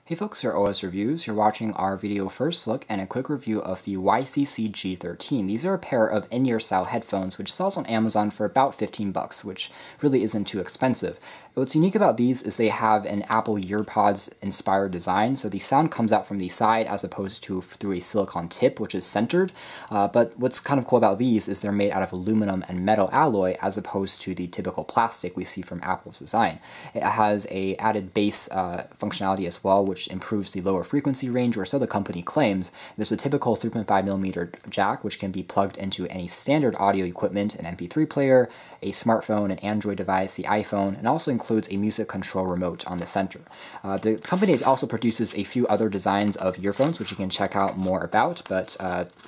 Hey folks, here are OS Reviews. You're watching our video first look and a quick review of the YCCG13. These are a pair of in-ear style headphones which sells on Amazon for about 15 bucks, which really isn't too expensive. What's unique about these is they have an Apple Earpods inspired design, so the sound comes out from the side as opposed to through a silicone tip, which is centered. But what's kind of cool about these is they're made out of aluminum and metal alloy as opposed to the typical plastic we see from Apple's design. It has a added bass functionality as well, which improves the lower frequency range, or so the company claims. There's a typical 3.5mm jack, which can be plugged into any standard audio equipment, an MP3 player, a smartphone, an Android device, the iPhone, and also includes a music control remote on the center. The company also produces a few other designs of earphones, which you can check out more about, but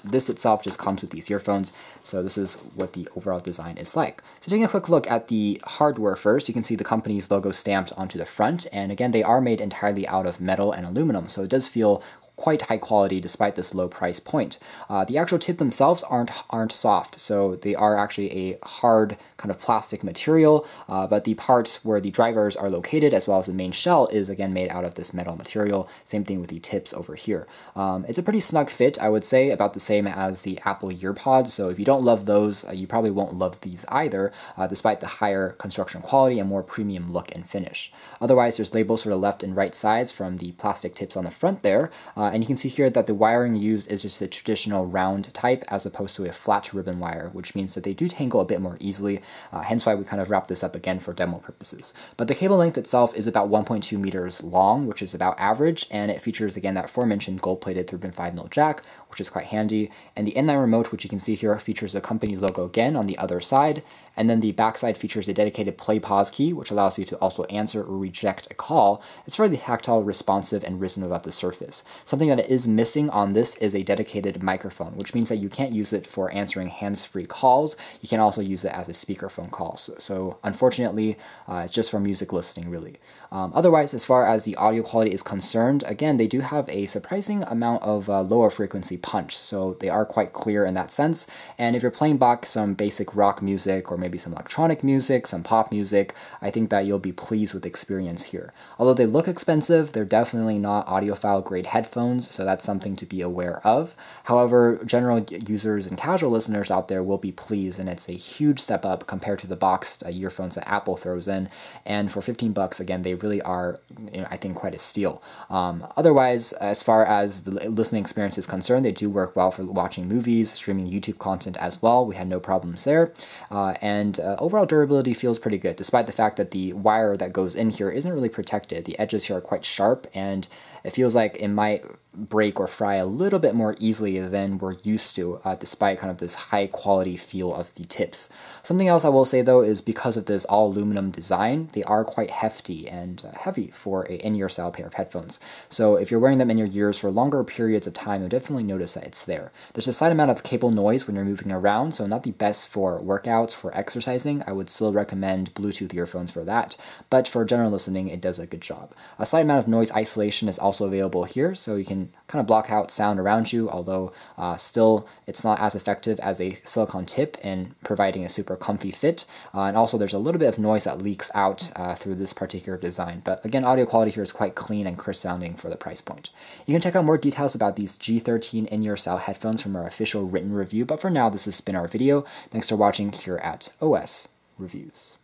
this itself just comes with these earphones, so this is what the overall design is like. So taking a quick look at the hardware first, you can see the company's logo stamped onto the front, and again, they are made entirely out of metal and aluminum, so it does feel quite high quality despite this low price point. The actual tip themselves aren't soft, so they are actually a hard kind of plastic material, but the parts where the drivers are located as well as the main shell is again made out of this metal material. Same thing with the tips over here. It's a pretty snug fit, I would say, about the same as the Apple Earpods, so if you don't love those, you probably won't love these either, despite the higher construction quality and more premium look and finish. Otherwise, there's labels for the left and right sides from the plastic tips on the front there, and you can see here that the wiring used is just a traditional round type as opposed to a flat ribbon wire, which means that they do tangle a bit more easily, hence why we kind of wrap this up again for demo purposes. But the cable length itself is about 1.2 meters long, which is about average, and it features again that aforementioned gold-plated 3.5mm jack, which is quite handy, and the inline remote, which you can see here, features the company's logo again on the other side, and then the backside features a dedicated play-pause key, which allows you to also answer or reject a call. It's fairly tactile, responsive, and risen above the surface. Something that is missing on this is a dedicated microphone, which means that you can't use it for answering hands-free calls. You can also use it as a speakerphone call. So unfortunately, it's just for music listening, really. Otherwise, as far as the audio quality is concerned, again, they do have a surprising amount of lower frequency punch, so they are quite clear in that sense. And if you're playing back some basic rock music or maybe some electronic music, some pop music, I think that you'll be pleased with the experience here. Although they look expensive, they're definitely not audiophile grade headphones, so that's something to be aware of. However, general users and casual listeners out there will be pleased, and it's a huge step up compared to the boxed earphones that Apple throws in. And for 15 bucks, again, they really are, I think, quite a steal. Otherwise, as far as the listening experience is concerned, they do work well for watching movies, streaming YouTube content as well. We had no problems there. And overall durability feels pretty good, despite the fact that the wire that goes in here isn't really protected. The edges here are quite sharp, and it feels like it might break or fry a little bit more easily than we're used to, despite kind of this high quality feel of the tips. Something else I will say though is because of this all aluminum design, they are quite hefty and heavy for an in-ear style pair of headphones. So if you're wearing them in your ears for longer periods of time, you'll definitely notice that it's there. There's a slight amount of cable noise when you're moving around, so not the best for workouts, for exercising. I would still recommend Bluetooth earphones for that, but for general listening, it does a good job. A slight amount of noise isolation is also available here, so you can kind of block out sound around you, although still it's not as effective as a silicone tip in providing a super comfy fit. And also there's a little bit of noise that leaks out through this particular design. But again, audio quality here is quite clean and crisp sounding for the price point. You can check out more details about these G13 in-ear style headphones from our official written review, but for now this has been our video. Thanks for watching here at OS Reviews.